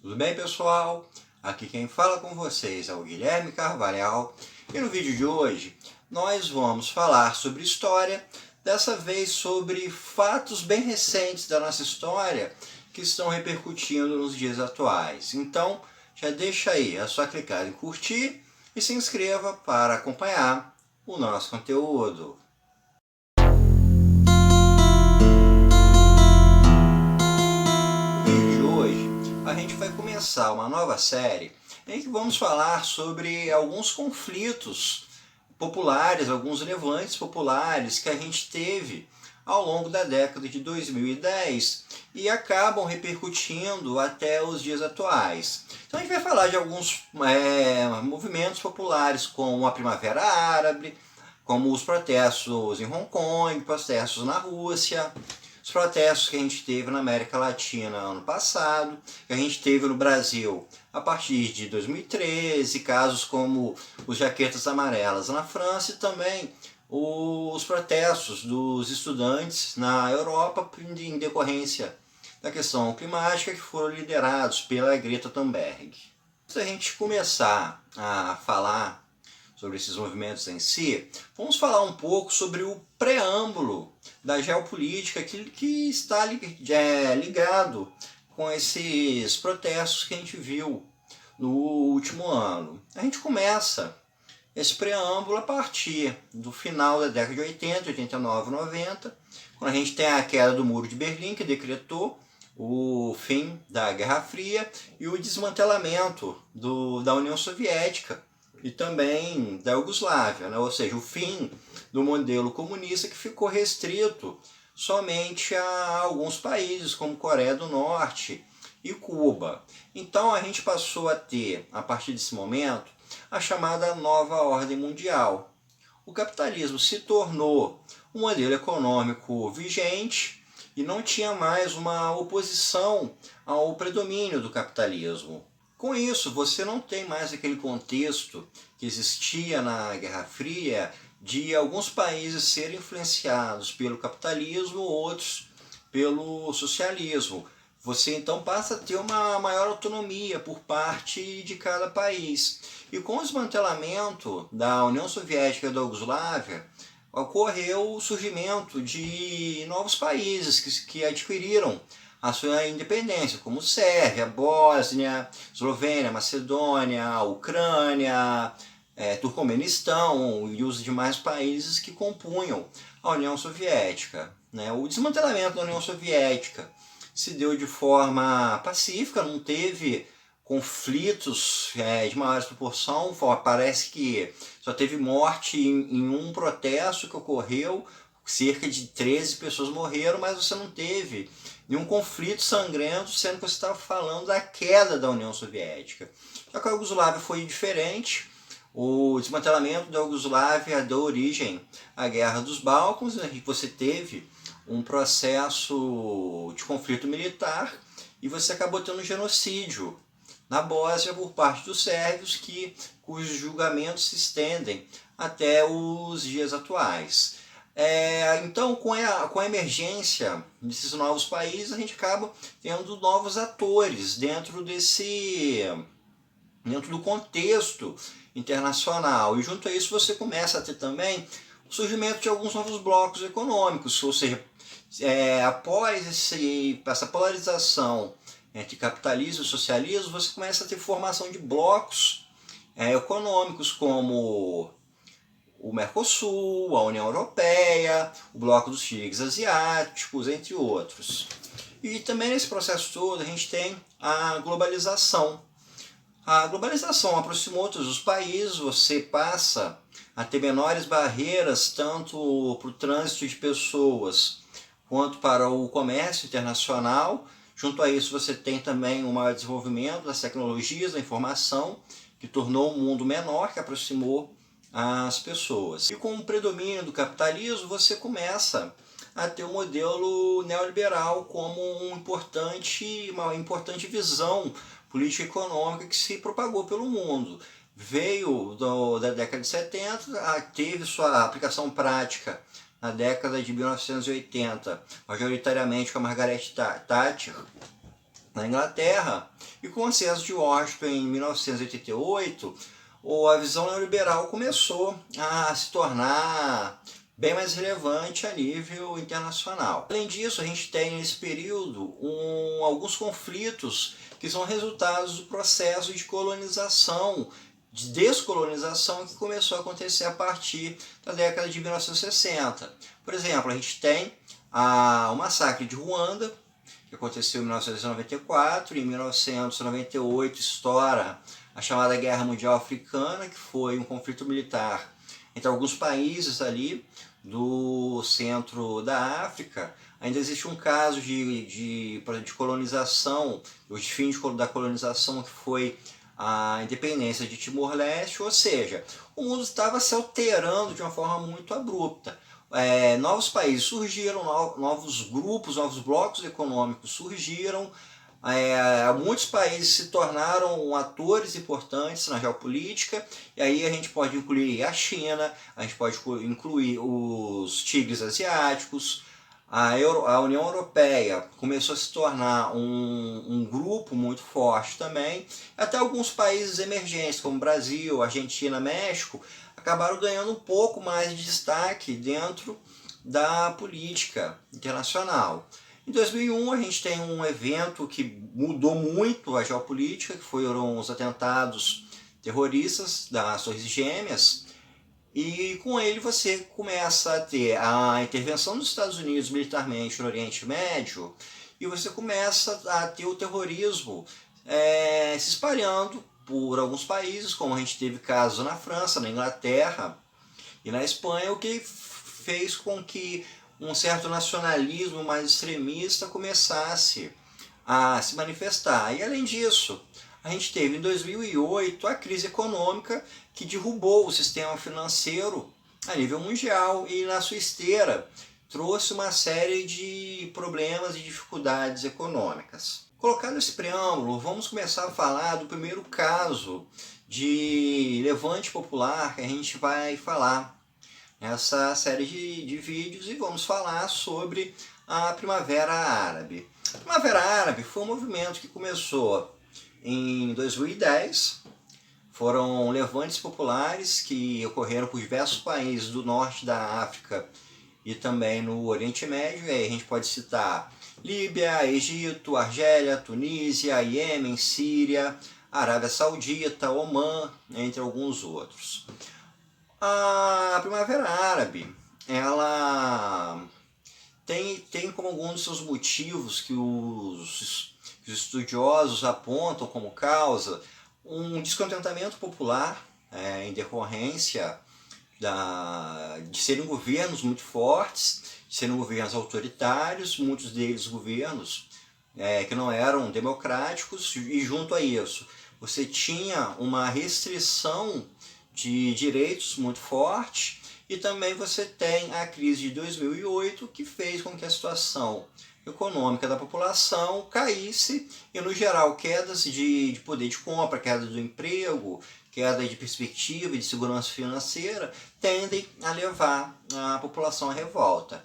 Tudo bem, pessoal? Aqui quem fala com vocês é o Guilherme Carvalhal e no vídeo de hoje nós vamos falar sobre história, dessa vez sobre fatos bem recentes da nossa história que estão repercutindo nos dias atuais. Então, já deixa aí a sua clicada em curtir e se inscreva para acompanhar o nosso conteúdo. A gente vai começar uma nova série em que vamos falar sobre alguns conflitos populares, alguns levantes populares que a gente teve ao longo da década de 2010 e acabam repercutindo até os dias atuais. Então a gente vai falar de alguns movimentos populares como a Primavera Árabe, como os protestos em Hong Kong, protestos na Rússia, os protestos que a gente teve na América Latina ano passado, que a gente teve no Brasil a partir de 2013, casos como os Jaquetas Amarelas na França e também os protestos dos estudantes na Europa em decorrência da questão climática que foram liderados pela Greta Thunberg. Antes da gente começar a falar sobre esses movimentos em si, vamos falar um pouco sobre o preâmbulo da geopolítica que está ligado com esses protestos que a gente viu no último ano. A gente começa esse preâmbulo a partir do final da década de 80, 89, 90, quando a gente tem a queda do Muro de Berlim, que decretou o fim da Guerra Fria e o desmantelamento da União Soviética e também da Iugoslávia, né? Ou seja, o fim do modelo comunista que ficou restrito somente a alguns países, como Coreia do Norte e Cuba. Então a gente passou a ter, a partir desse momento, a chamada nova ordem mundial. O capitalismo se tornou um modelo econômico vigente e não tinha mais uma oposição ao predomínio do capitalismo. Com isso, você não tem mais aquele contexto que existia na Guerra Fria de alguns países serem influenciados pelo capitalismo, outros pelo socialismo. Você então passa a ter uma maior autonomia por parte de cada país. E com o desmantelamento da União Soviética e da Iugoslávia, ocorreu o surgimento de novos países que adquiriram a sua independência, como Sérvia, Bósnia, Eslovênia, Macedônia, Ucrânia, Turcomenistão e os demais países que compunham a União Soviética. O desmantelamento da União Soviética se deu de forma pacífica, não teve conflitos de maior proporção, parece que só teve morte em um protesto que ocorreu, cerca de 13 pessoas morreram, mas você não teve nenhum conflito sangrento, sendo que você estava falando da queda da União Soviética. Já que a Iugoslávia foi diferente, o desmantelamento da Iugoslávia deu origem à Guerra dos Balcãs, em que você teve um processo de conflito militar e você acabou tendo um genocídio na Bósnia por parte dos sérvios, cujos julgamentos se estendem até os dias atuais. Então, com a emergência desses novos países, a gente acaba tendo novos atores dentro do contexto internacional. E junto a isso você começa a ter também o surgimento de alguns novos blocos econômicos, ou seja, após essa polarização entre capitalismo e socialismo, você começa a ter formação de blocos econômicos como o Mercosul, a União Europeia, o Bloco dos Tigres Asiáticos, entre outros. E também nesse processo todo a gente tem a globalização. A globalização aproximou todos os países, você passa a ter menores barreiras tanto para o trânsito de pessoas quanto para o comércio internacional. Junto a isso você tem também um maior desenvolvimento das tecnologias da informação, que tornou o mundo menor, que aproximou as pessoas. E com o predomínio do capitalismo, você começa a ter um modelo neoliberal como uma importante visão política econômica que se propagou pelo mundo. Veio da década de 70, teve sua aplicação prática na década de 1980, majoritariamente com a Margaret Thatcher, na Inglaterra, e com o Consenso de Washington em 1988, a visão neoliberal começou a se tornar bem mais relevante a nível internacional. Além disso, a gente tem nesse período alguns conflitos que são resultados do processo de colonização, de descolonização que começou a acontecer a partir da década de 1960. Por exemplo, a gente tem o massacre de Ruanda, que aconteceu em 1994, e em 1998 estoura a chamada Guerra Mundial Africana, que foi um conflito militar entre alguns países ali do centro da África. Ainda existe um caso de colonização, o fim da colonização, que foi a independência de Timor-Leste, ou seja, o mundo estava se alterando de uma forma muito abrupta. Novos países surgiram, novos grupos, novos blocos econômicos surgiram, muitos países se tornaram atores importantes na geopolítica, e aí a gente pode incluir a China, a gente pode incluir os tigres asiáticos, a União Europeia começou a se tornar um grupo muito forte também, até alguns países emergentes como Brasil, Argentina, México, acabaram ganhando um pouco mais de destaque dentro da política internacional. Em 2001 a gente tem um evento que mudou muito a geopolítica, que foram os atentados terroristas das Torres Gêmeas, e com ele você começa a ter a intervenção dos Estados Unidos militarmente no Oriente Médio, e você começa a ter o terrorismo se espalhando por alguns países, como a gente teve casos na França, na Inglaterra e na Espanha, o que fez com que um certo nacionalismo mais extremista começasse a se manifestar. E além disso, a gente teve em 2008 a crise econômica que derrubou o sistema financeiro a nível mundial e na sua esteira trouxe uma série de problemas e dificuldades econômicas. Colocado esse preâmbulo, vamos começar a falar do primeiro caso de levante popular que a gente vai falar nessa série de vídeos, e vamos falar sobre a Primavera Árabe. A Primavera Árabe foi um movimento que começou em 2010, foram levantes populares que ocorreram por diversos países do norte da África e também no Oriente Médio, e aí a gente pode citar Líbia, Egito, Argélia, Tunísia, Iêmen, Síria, Arábia Saudita, Omã, entre alguns outros. A Primavera Árabe, ela tem como alguns dos seus motivos que os estudiosos apontam como causa um descontentamento popular em decorrência de serem governos muito fortes, de serem governos autoritários, muitos deles governos que não eram democráticos, e junto a isso você tinha uma restrição de direitos muito forte, e também você tem a crise de 2008, que fez com que a situação econômica da população caísse, e no geral quedas de poder de compra, queda do emprego, queda de perspectiva e de segurança financeira tendem a levar a população à revolta.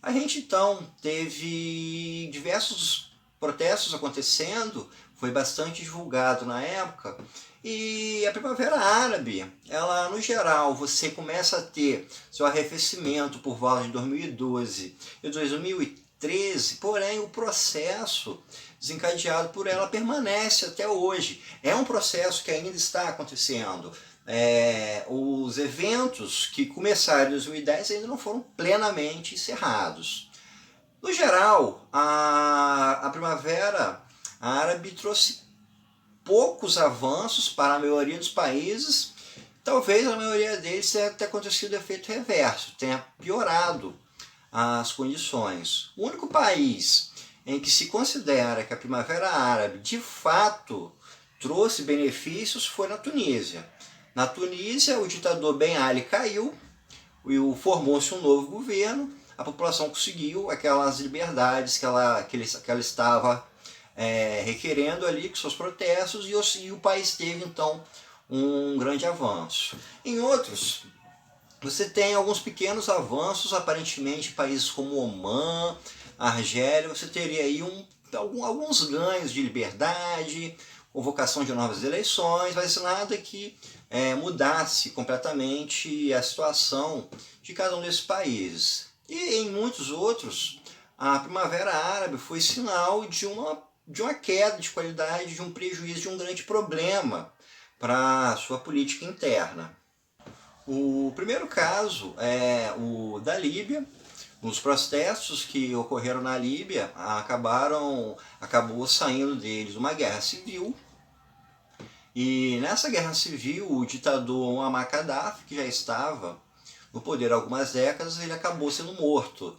A gente então teve diversos protestos acontecendo, foi bastante divulgado na época, e a Primavera Árabe, ela no geral, você começa a ter seu arrefecimento por volta de 2012 e 2013, porém o processo desencadeado por ela permanece até hoje. É um processo que ainda está acontecendo. Os eventos que começaram em 2010 ainda não foram plenamente encerrados. No geral, a Primavera Árabe trouxe poucos avanços para a maioria dos países. Talvez a maioria deles tenha acontecido efeito reverso, tenha piorado as condições. O único país em que se considera que a Primavera Árabe de fato trouxe benefícios foi na Tunísia. Na Tunísia, o ditador Ben Ali caiu e formou-se um novo governo, a população conseguiu aquelas liberdades que ela estava requerendo ali com seus protestos, e o país teve então um grande avanço. Em outros, você tem alguns pequenos avanços, aparentemente países como Omã, Argélia, você teria aí um alguns ganhos de liberdade, convocação de novas eleições, mas nada que mudasse completamente a situação de cada um desses países. E em muitos outros, a Primavera Árabe foi sinal de uma queda de qualidade, de um prejuízo, de um grande problema para a sua política interna. O primeiro caso é o da Líbia. Os protestos que ocorreram na Líbia acabou saindo deles uma guerra civil. E nessa guerra civil, o ditador Muammar Gaddafi, que já estava no poder há algumas décadas, ele acabou sendo morto.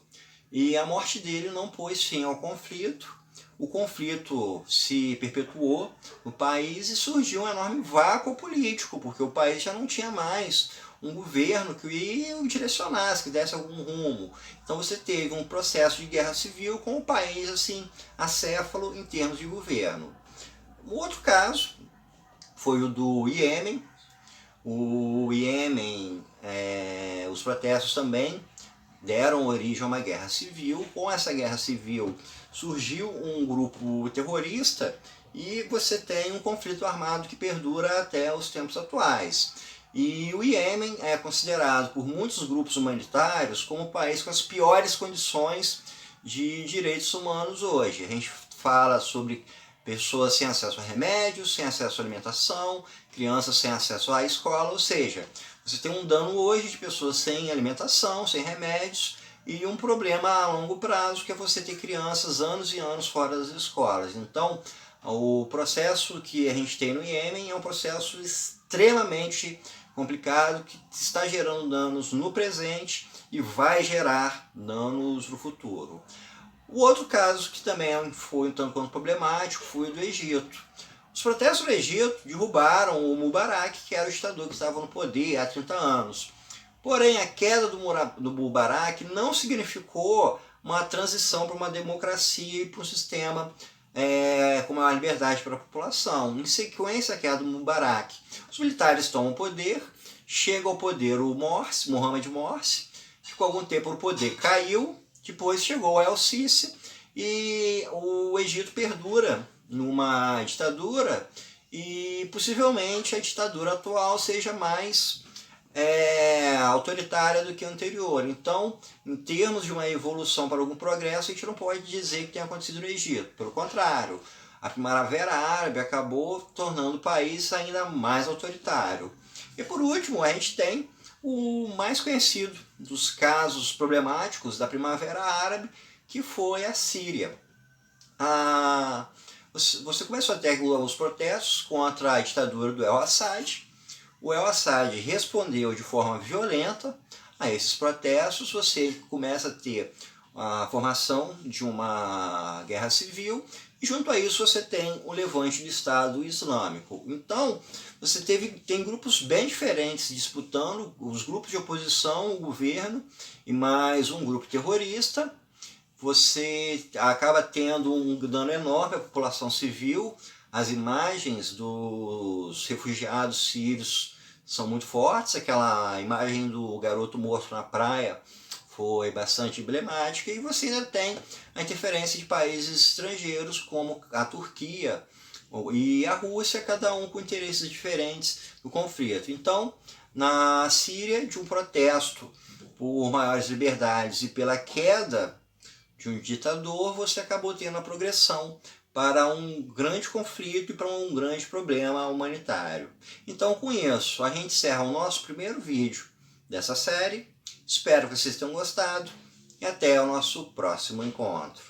E a morte dele não pôs fim ao conflito. O conflito se perpetuou no país e surgiu um enorme vácuo político, porque o país já não tinha mais um governo que o direcionasse, que desse algum rumo. Então você teve um processo de guerra civil com o país assim acéfalo em termos de governo. O outro caso foi o do Iêmen. O Iêmen, os protestos também deram origem a uma guerra civil. Com essa guerra civil surgiu um grupo terrorista e você tem um conflito armado que perdura até os tempos atuais. E o Iêmen é considerado por muitos grupos humanitários como o país com as piores condições de direitos humanos hoje. A gente fala sobre pessoas sem acesso a remédios, sem acesso à alimentação, crianças sem acesso à escola, ou seja, você tem um dano hoje de pessoas sem alimentação, sem remédios, e um problema a longo prazo, que é você ter crianças anos e anos fora das escolas. Então, o processo que a gente tem no Iêmen é um processo extremamente complicado, que está gerando danos no presente e vai gerar danos no futuro. O outro caso que também foi um tanto quanto problemático foi o do Egito. Os protestos do Egito derrubaram o Mubarak, que era o ditador que estava no poder há 30 anos. Porém, a queda do Mubarak não significou uma transição para uma democracia e para um sistema com maior liberdade para a população. Em sequência à queda do Mubarak, os militares tomam o poder, chega ao poder o Morsi, Mohamed Morsi, ficou algum tempo no poder, caiu, depois chegou o El-Sisi e o Egito perdura numa ditadura e possivelmente a ditadura atual seja mais autoritária do que a anterior. Então, em termos de uma evolução para algum progresso, a gente não pode dizer que tenha acontecido no Egito. Pelo contrário, a Primavera Árabe acabou tornando o país ainda mais autoritário. E por último, a gente tem o mais conhecido dos casos problemáticos da Primavera Árabe, que foi a Síria. Você começou a ter os protestos contra a ditadura do El-Assad. O El-Assad respondeu de forma violenta a esses protestos. Você começa a ter a formação de uma guerra civil e junto a isso você tem o levante do Estado Islâmico. Então você tem grupos bem diferentes disputando, os grupos de oposição, o governo e mais um grupo terrorista. Você acaba tendo um dano enorme à população civil. As imagens dos refugiados sírios são muito fortes. Aquela imagem do garoto morto na praia foi bastante emblemática. E você ainda tem a interferência de países estrangeiros como a Turquia e a Rússia, cada um com interesses diferentes no conflito. Então, na Síria, de um protesto por maiores liberdades e pela queda de um ditador, você acabou tendo a progressão para um grande conflito e para um grande problema humanitário. Então, com isso, a gente encerra o nosso primeiro vídeo dessa série. Espero que vocês tenham gostado e até o nosso próximo encontro.